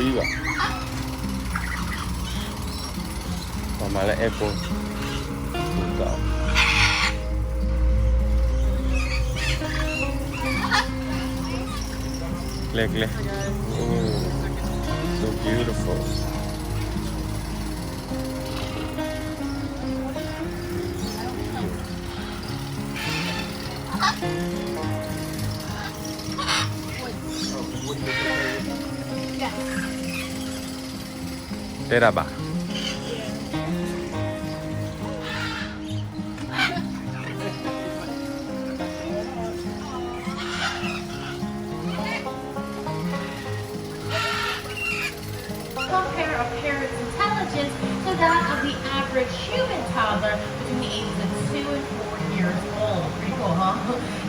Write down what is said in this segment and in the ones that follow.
freezer. Mama let apple. Good dog. Leg. Oh, so beautiful. Teraba. Compare a parrot's intelligence to that of the average human toddler between the ages of 2 and 4 years old. Pretty cool, huh?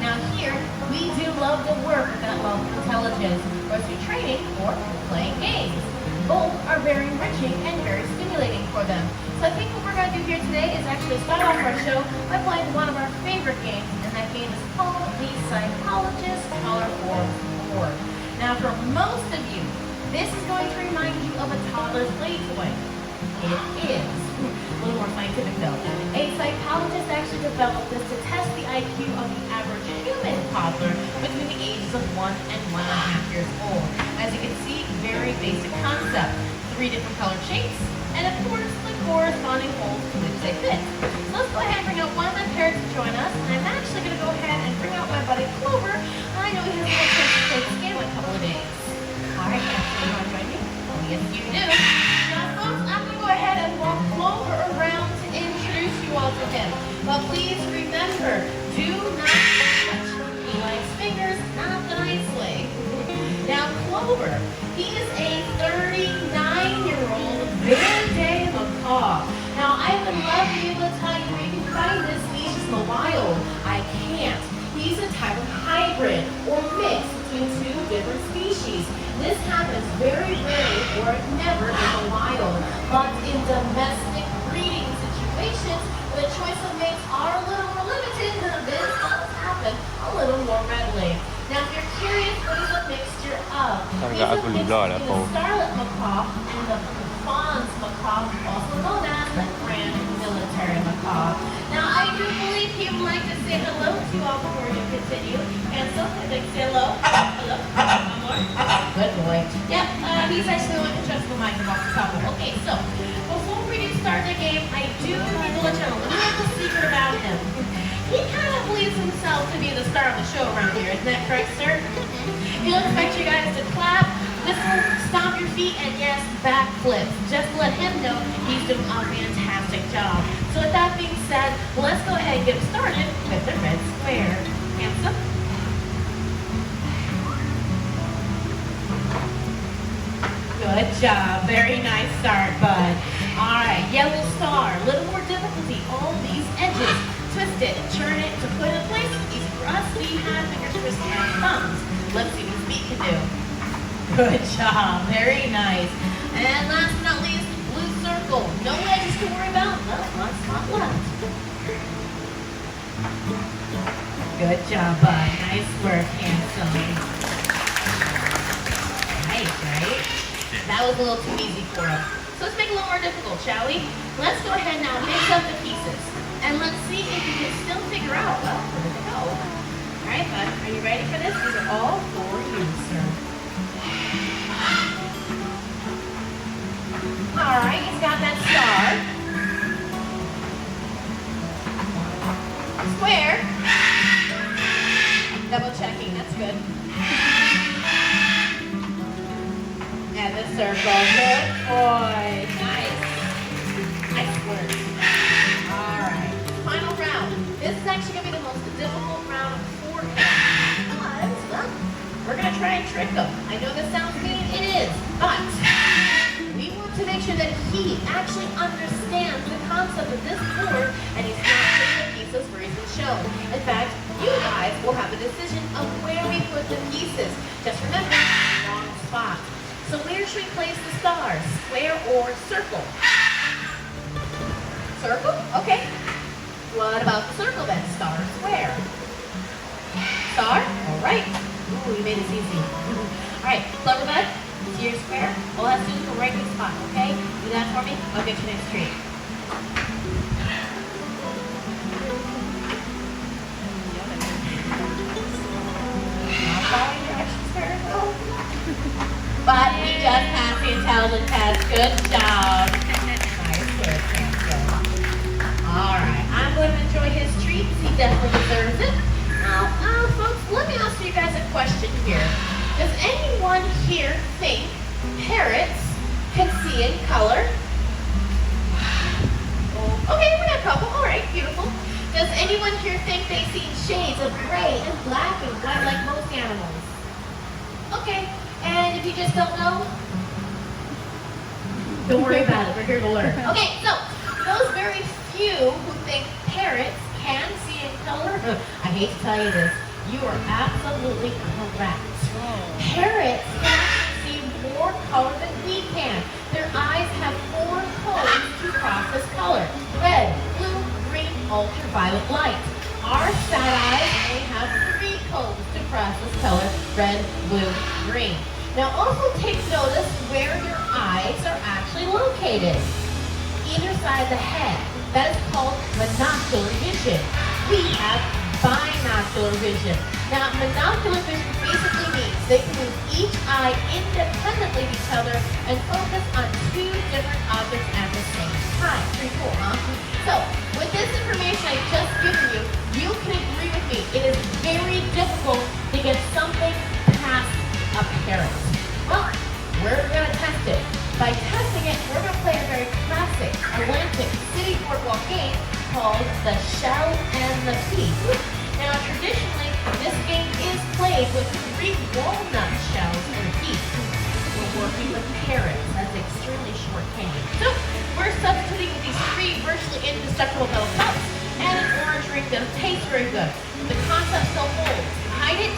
Now here, we do love to work with that level of intelligence, whether through training or playing games. Both are very enriching and very stimulating for them. So I think what we're going to do here today is actually start off our show by playing one of our favorite games, and that game is called the Psychologist Color Form Board. Now for most of you, this is going to remind you of a toddler's play toy. It is. A little more scientific though. A psychologist actually developed this to test the IQ of the average human toddler between the ages of 1 and 1.5 years old. As you can see, very basic concept. 3 different colored shapes, and of course the corresponding holes to which they fit. So let's go ahead and bring out one of the parrots to join us, and I'm actually going to go ahead and bring out my buddy Clover. I know he hasn't had a chance to play this game in a couple of days. Alright, you want to join me? Oh, yes, you do. Now, folks, I'm going to go ahead and walk Clover around to introduce you all to him. But please remember, do not touch Eli's fingers, not the nice way. Now, Clover, he is a 39-year-old Day Macaw. Now, I would love to be able to tell you where you can find this species in the wild. I can't. He's a type of hybrid or mix between 2 different species. This happens very rarely or never in the wild, but in domestic breeding situations where the choice of mates are a little more limited, this does happen a little more readily. Now, if you're curious, what is a mixture of? He's a mix between the scarlet macaw and the fawn's macaw, also known as the grand military macaw. Now, I do believe he would like to say hello to you all before you continue. And so, I'd like to say hello. Hello. One more. Good boy. Yep, he's actually the one who trusts the mic off the top. Okay, so, before we do start the game, I do need to let you know a little secret about him. He kind of believes himself to be the star of the show around here. Isn't that correct, sir? He'll expect you guys to clap, whistle, stomp your feet, and yes, backflip. Just to let him know he's doing a fantastic job. So with that being said, let's go ahead and get started with the red square. Handsome. Good job. Very nice start, bud. All right, yellow star. A little more difficulty. All these edges. Twist it, turn it to put it in place. Easy for us. We have fingers, twists, and thumbs. Let's see what his feet can do. Good job. Very nice. And last but not least, blue circle. No edges to worry about. No, one spot left. Good job, bud. Nice work, handsome. Nice, right? That was a little too easy for him. So let's make it a little more difficult, shall we? Let's go ahead now, mix up the pieces. And let's see if you can still figure out, well, where to go. All right, bud, are you ready for this? These are all for you, sir. All right, he's got that star. Square. Double checking, that's good. And the circle, good boy. Nice. Nice work. All right, final round. This is actually going to be the most difficult round for him. But we're going to try and trick him. I know this sounds mean, it is, but we want to make sure that he actually understands the concept of this board and he's not putting the pieces where he's been shown. In fact, you guys will have a decision of where we put the pieces. Just remember, wrong spot. So where should we place the stars? Square or circle? Circle? Okay. What about the circle then? Star or square? Star? All right. Ooh, you made this easy. All right, Clover bud, See your square? All I have to do is go right in the spot, okay? Do that for me. I'll get you next treat. Not following directions very well. But he just passed the intelligence test. Good job. Nice work, Hansel. Alright, I'm going to enjoy his treats. He definitely deserves it. Now, folks, let me ask you guys a question here. Does anyone here think parrots can see in color? Okay, we got a couple. Alright, beautiful. Does anyone here think they see shades of gray and black and white like most animals? Okay, and if you just don't know, don't worry about it. We're here to learn. Okay, so those very few who think parrots can see in color, I hate to tell you this, you are absolutely correct. Parrots can actually see more color than we can. Their eyes have 4 codes to process color: red, blue, green, ultraviolet light. Our sad eyes only have 3 codes to process color: red, blue, green. Now also take notice where your eyes are actually located. Either side of the head. That is called monocular vision. We have binocular vision. Now, monocular vision basically means they can move each eye independently of each other and focus on 2 different objects at the same time. Pretty cool, huh? So, with this information I've just given you, you can agree with me. It is very difficult to get something past a parrot. Well, we're going to test it. By testing it, we're going to play a very classic Atlantic City Boardwalk game called the Shell and the Piece. Now, traditionally, this game is played with 3 walnut shells or piece. We're working with parrots. That's extremely short game. So, we're substituting these 3 virtually indestructible metal cups and an orange ring that tastes very good. The concept still holds. Hide it,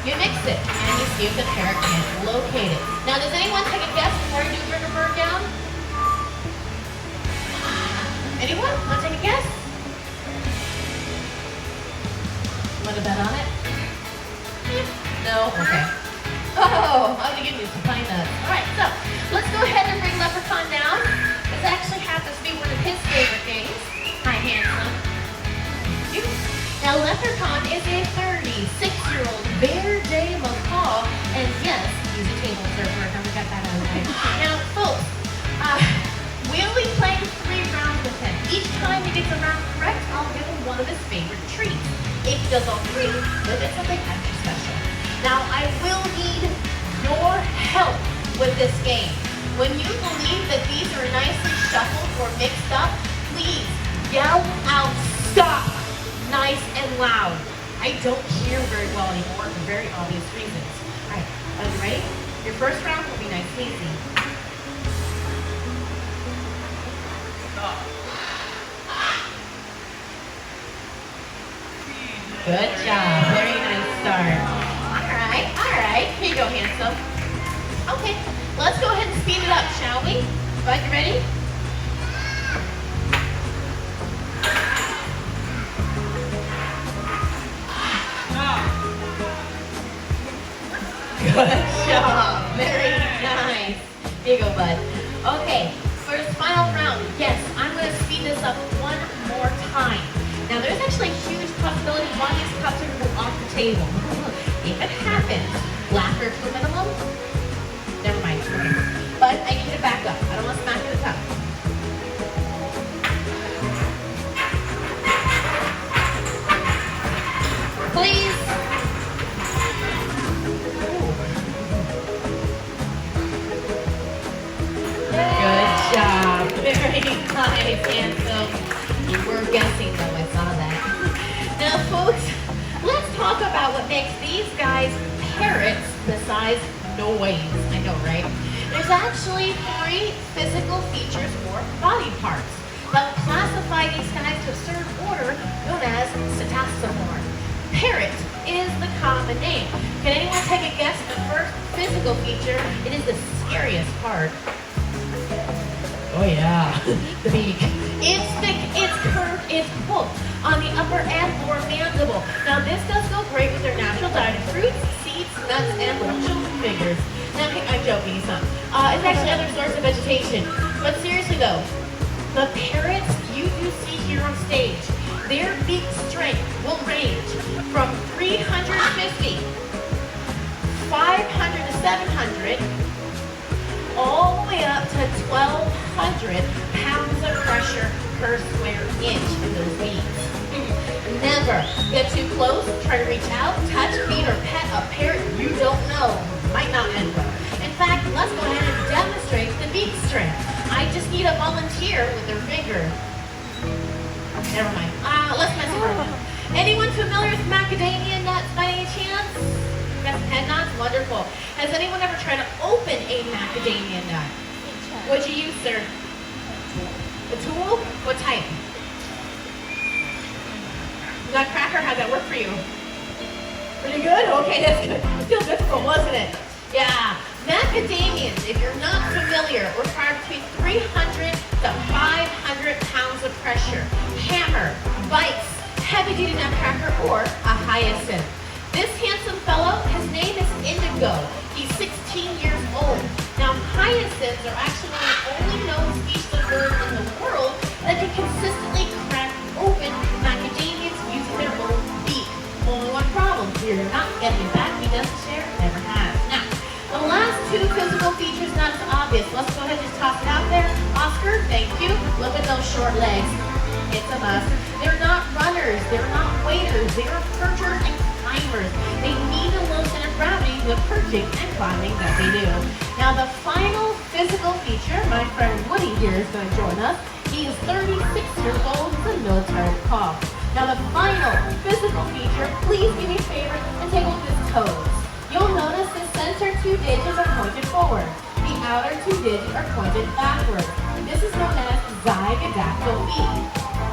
you mix it, and you see if the parrot can locate it. Now, does anyone take a guess before I do bring a bird down? Anyone? Want to take a guess? Want to bet on it? No? Okay. Oh, I'm going to give you some pine nuts. Alright, so let's go ahead and bring Leprechaun down. This actually happens to be one of his favorite games. Hi, handsome. Now, Leprechaun is a 36-year-old Bear Day Macaw, and yes, he's a table surfer. Now we got that out of the way. Now, folks, we'll be playing 3 rounds with him. Each time he gets a round correct, I'll give him one of his favorite treats. If he does all 3, he'll get something extra special. Now, I will need your help with this game. When you believe that these are nicely shuffled or mixed up, please yell out, "Stop!" nice and loud. I don't hear very well anymore for very obvious reasons. Alright, are you ready? Your first round will be nice and easy. Good job. Very nice start. Alright. Here you go, handsome. Okay, let's go ahead and speed it up, shall we? Bud, you ready? Good job. Very nice. Here you go, bud. Okay, for this final round, yes, I'm going to speed this up one more time. Now, there's actually a huge possibility one of these cups are going to go off the table. If it happens, laughter to a minimum. Never mind. Okay. But I need you to back up. I don't want to smack you in the cup. Please. Good job. Very nice, handsome. You were guessing though, I saw that. Now folks, let's talk about what makes these guys parrots besides noise. I know, right? There's actually 3 physical features or body parts that will classify these guys to a certain order known as cetastophore. Parrot is the common name. Can anyone take a guess at the first physical feature? It is the scariest part. Oh yeah, the beak. It's thick, it's curved, it's hooked on the upper and lower mandible. Now this does go great with their natural diet of fruits, seeds, nuts, and little children fingers. Now, I'm joking, it's not. It's actually other sorts of vegetation. But seriously though, the parrots you do see here on stage, their beak strength will range from 350, 500 to 700, all the way up to 1,200 pounds of pressure per square inch in those beaks. Never get too close, try to reach out, touch, feed, or pet a parrot you don't know. Might not end well. In fact, let's go ahead and demonstrate the beak strength. I just need a volunteer with their finger. Never mind. Let's mess around. Anyone familiar with macadamia nuts by any chance? Got some head nods? Wonderful. Has anyone ever tried to open a macadamia nut? What'd you use, sir? A tool? What type? Nutcracker, how'd that work for you? Pretty good? Okay, that's good. Still difficult, wasn't it? Yeah. Macadamias, if you're not familiar, require between 300 to 500 pounds of pressure. Hammer, bites, heavy-duty nutcracker, or a hyacinth. This handsome fellow, his name is Indigo. He's 16 years old. Now, hyacinths are actually one of the only known species of birds in the world that can consistently crack open macadamias using their own beak. Only one problem, you're not getting it back. He doesn't share, never has. Now, the last two physical features not as obvious. Let's go ahead and just toss it out there. Oscar, thank you. Look at those short legs. It's a must. They're not runners. They're not waiters. They are perchers and climbers. They need a low center of gravity with perching and climbing that they do. Now the final physical feature, my friend Woody here is going to join us. He is 36 years old. He's a military macaw. Now the final physical feature, please do me a favor and take a look at his toes. You'll notice the center two digits are pointed forward. The outer two digits are pointed backward. This is known as zygodactyl feet.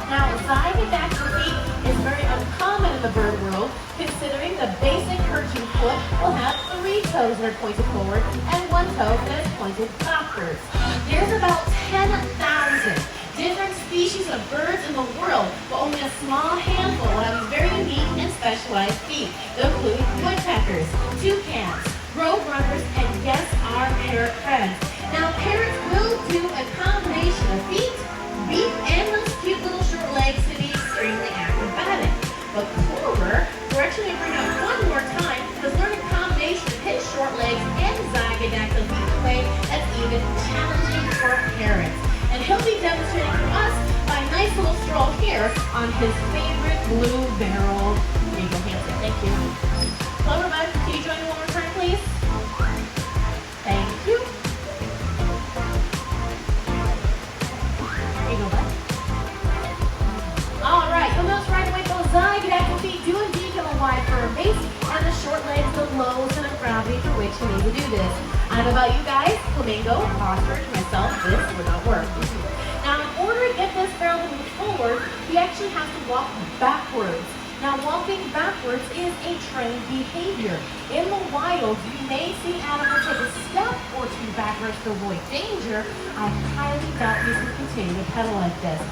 Now, zygodactyl feet is very uncommon in the bird world, considering the basic perching foot will have 3 toes that are pointed forward and 1 toe that is pointed backwards. There's about 10,000 different species of birds in the world, but only a small handful will have these very unique and specialized feet. They'll include woodpeckers, toucans, roadrunners, and yes, our parrot friends. Now, parrots will do a combination of feet, beak, and those cute little short legs to be extremely acrobatic. But Clover, we're actually going to bring up one more time, because learning a combination of his short legs and zygodactyl feet in a way that's even challenging for parrots. And he'll be demonstrating for us by a nice little stroll here on his favorite blue barrel eagle hamster. Thank you. Clover, bud, can you join me one more time, please? Thank you. There you go, bud. All right, you'll notice right away those zygodactyl feet do indeed have a wide firm base, and the short legs, the low center of gravity for which you need to do this. I don't know about you guys, flamingo, ostrich, myself, this would not work. Now, in order to get this barrel to move forward, we actually have to walk backwards. Now, walking backwards is a trained behavior. In the wild, you may see animals take a step or two backwards to avoid danger. I highly doubt you can continue to pedal like this.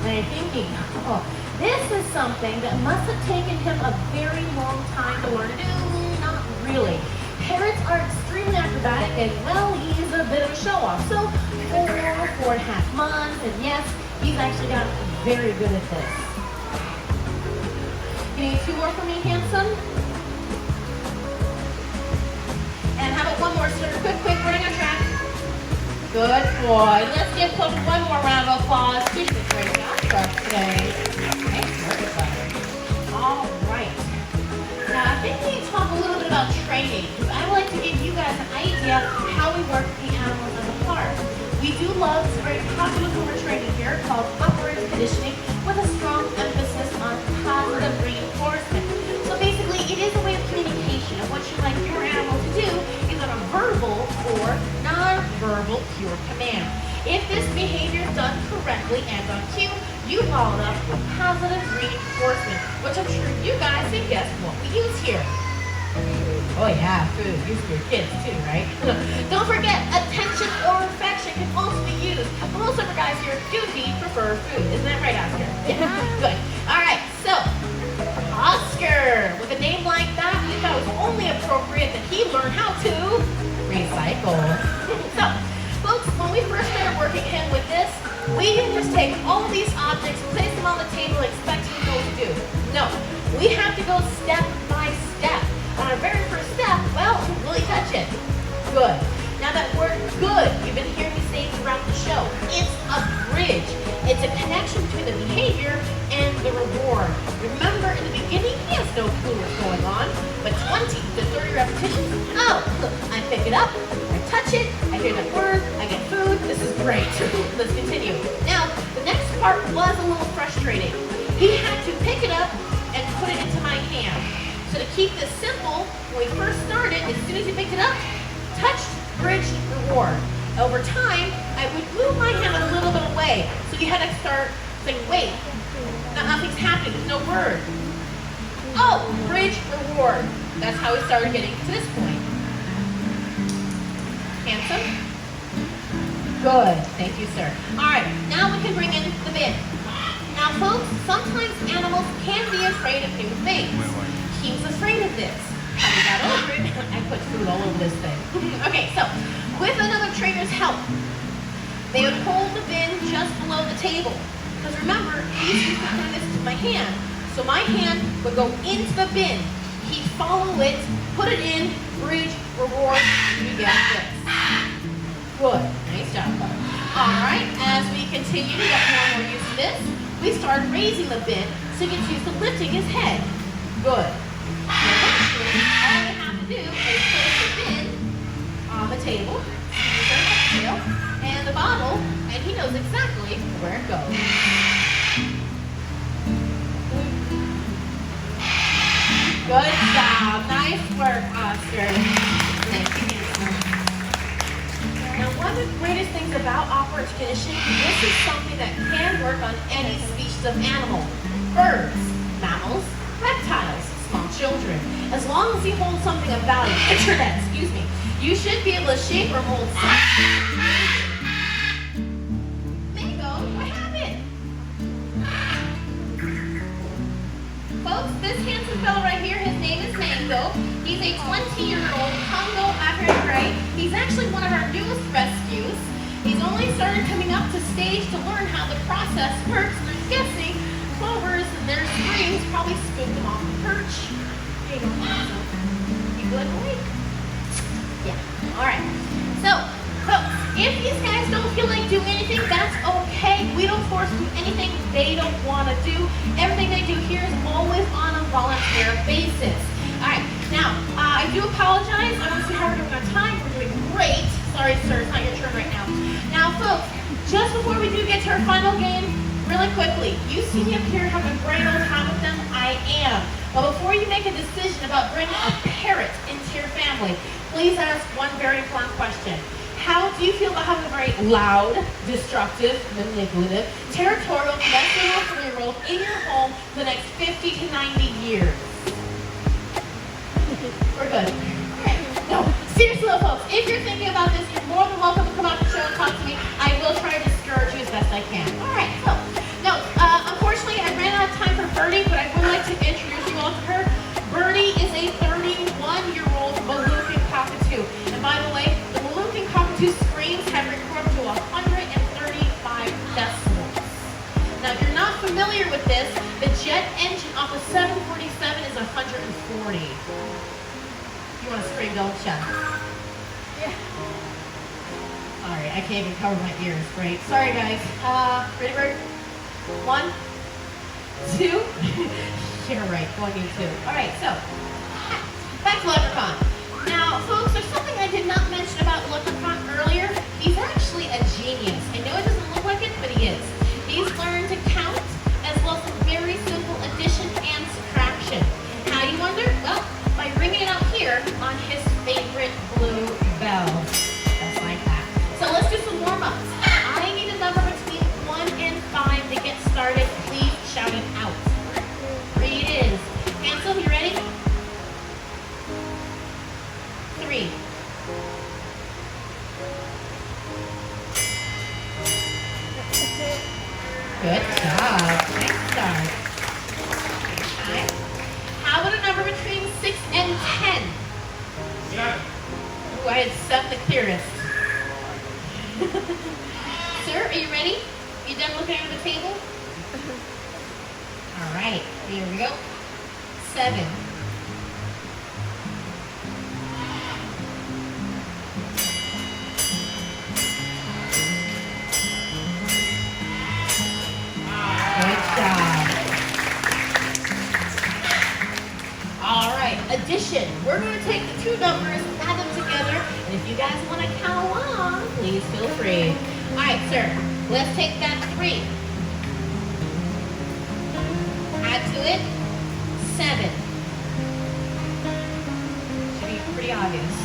And you're thinking, oh, this is something that must have taken him a very long time to learn to do. Not really. Parrots are extremely acrobatic, and well, he's a bit of a show-off. So 4.5 months, and yes, he's actually got very good at this. You need 2 more for me, handsome? And how about one more, sir? Quick, running on track. Good boy. Let's give Clover one more round of applause. She's a great job for us today. Nice work, buddy. All right. Now, I think we need to talk a little bit about training, because I would like to give you guys an idea of how we work with the animals in the park. We do love this very popular form of training here called operant conditioning, with a strong emphasis on positive reinforcement. So basically, it is a way of communication of what you like your animal to do, either a verbal or non-verbal pure command. If this behavior is done correctly and on cue, you follow it up with positive reinforcement, which I'm sure you guys can guess what we use here. Oh yeah, food. Use for your kids too, right? Don't forget, attention or affection can also be used. But most of our guys here do indeed prefer food. Isn't that right, Oscar? Yeah, good. All right, so Oscar, with a name like that, we thought it was only appropriate that he goal. So, folks, when we first started working him with this, we didn't just take all these objects, place them on the table, and expect him to know what to do. No, we have to go step by step. On our very first step, well, will he touch it? Good. Now that word good, you've been hearing me say throughout the show, it's a bridge. It's a connection between the behavior and the reward. Remember, in the beginning, he has no clue what's going on, but 20 to 30 repetitions, oh, I pick it up, I touch it, I hear that word, I get food, this is great. Let's continue. Now, the next part was a little frustrating. He had to pick it up and put it into my hand. So to keep this simple, when we first started, as soon as he picked it up, touched, bridge, reward. Over time, I would move my hand a little bit away. So you had to start saying, wait, nothing's happening, there's no word. Oh, bridge, reward. That's how we started getting to this point. Handsome? Good, thank you, sir. All right, now we can bring in the bin. Now, folks, sometimes animals can be afraid of new things. He was afraid of this. How we got over it, I put food all over this thing. Okay, so with another trainer's help, they would hold the bin just below the table. Because remember, he's used to putting this to my hand. So my hand would go into the bin. He'd follow it, put it in, bridge, reward, and you get this. Good, nice job, Clover. All right, as we continue to get more and more used to this, we start raising the bin so he gets used to lifting his head. Good. Eventually, all we have to do is place the bin on the table, and the bottle, and he knows exactly where it goes. Good job. Nice work, Oscar. Thank you. Now, one of the greatest things about operant conditioning, this is something that can work on any species of animal. Birds, mammals, reptiles, small children. As long as you hold something of value, internet, excuse me, you should be able to shape or mold something. Mango, what happened? Folks, this handsome fellow right here, his name is Mango. He's a 20-year-old Congo African Gray. He's actually one of our newest rescues. He's only started coming up to stage to learn how the process works. And I'm guessing Clovers and their screams probably spooked him off the perch. There you go. You good, boy? Yeah. All right. So, folks, if these guys don't feel like doing anything, that's okay. We don't force them to do anything they don't want to do. Everything they do here is always on a volunteer basis. All right. Now, I do apologize. I want to see how we're doing on time. We're doing great. Sorry, sir. It's not your turn right now. Now, folks, just before we do get to our final game, really quickly, you see me up here having a great old time with them? I am. But before you make a decision about bringing a parrot into your family, please ask one very important question. How do you feel about having a very loud, destructive, manipulative, territorial, domestic 3-year-old in your home for the next 50 to 90 years? We're good. Okay. No, seriously though, folks, if you're thinking about this, you're more than welcome to come out to the show and talk to me. I will try to discourage you as best I can. All right, so, no, unfortunately, I ran out of time for Birdie, but I would like to introduce you all to her. Birdie is a 31-year-old Moluccan cockatoo. And by the way, the Moluccan cockatoo screams have recorded to 135 decibels. Now, if you're not familiar with this, the jet engine off a 747 is 140. You want to scream, don't you? Yeah. All right, I can't even cover my ears. Great. Sorry, guys. Ready, Bird? 1, 2. You're right, going in 2. All right, so back to Leprechaun. Now, folks, there's something I did not mention about Leprechaun earlier. He's actually a genius. I know it doesn't look like it, but he is. He's learned to count as well as very simple addition and subtraction. How do you wonder? Well, by bringing it up here on his favorite blue bell. Just like that. So let's do some warm-ups. I need a number between 1 and 5 to get started. Please shout it out. 3 it is. Hansel, you ready? 3. Good job. Nice start. How about a number between 6 and 10? 7. Ooh, ahead and set the clearest. Sir, are you ready? You done looking under the table? All right, here we go. 7. Good job. All right, addition. We're going to take the two numbers, add them together, and if you guys want to count along, please feel free. All right, sir, let's take that 3. Add to it 7. Should be pretty obvious.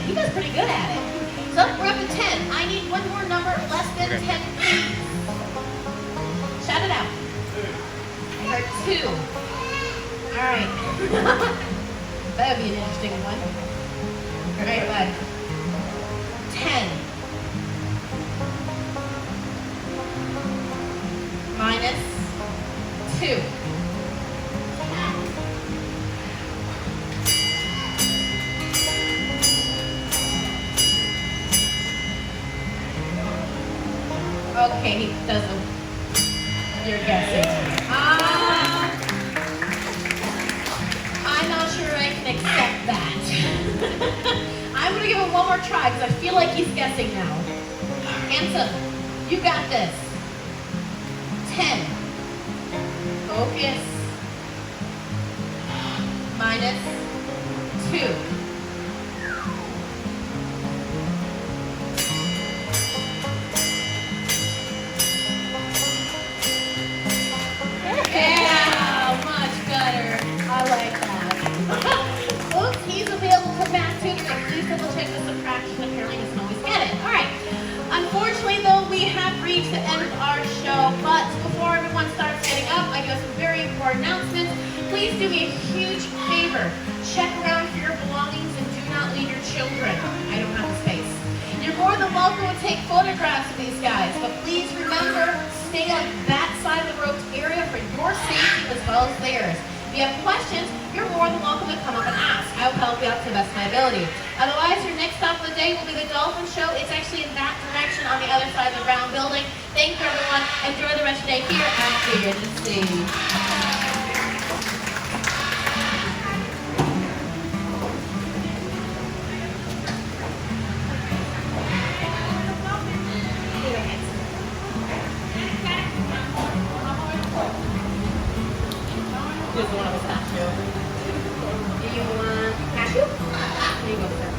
You guys are pretty good at it. So we're up to 10. I need one more number less than 10, please. Shout it out. I heard 2. All right. That would be an interesting one. All right, bud. 10. Minus 2. Okay, he doesn't. You're guessing. I'm not sure I can accept that. I'm going to give him one more try because I feel like he's guessing now. Handsome, you got this. 10. Focus. Minus 2. Reach the end of our show, but before everyone starts getting up, I do have some very important announcements. Please do me a huge favor. Check around for your belongings and do not leave your children. I don't have the space. You're more than welcome to take photographs of these guys, but please remember, stay on that side of the ropes area for your safety as well as theirs. If you have questions, you're more than welcome to come up and ask. I will help you out to the best of my ability. Otherwise, your next stop of the day will be the Dolphin Show. It's actually in that direction on the other side of the brown building. Thank you, everyone. Enjoy the rest of the day here at CNC. Here's one of us cashew. Do you want cashew? There you go, sir.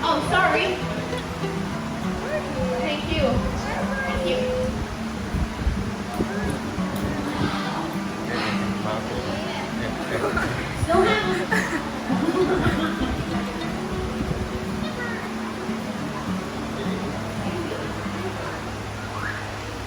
Oh, sorry.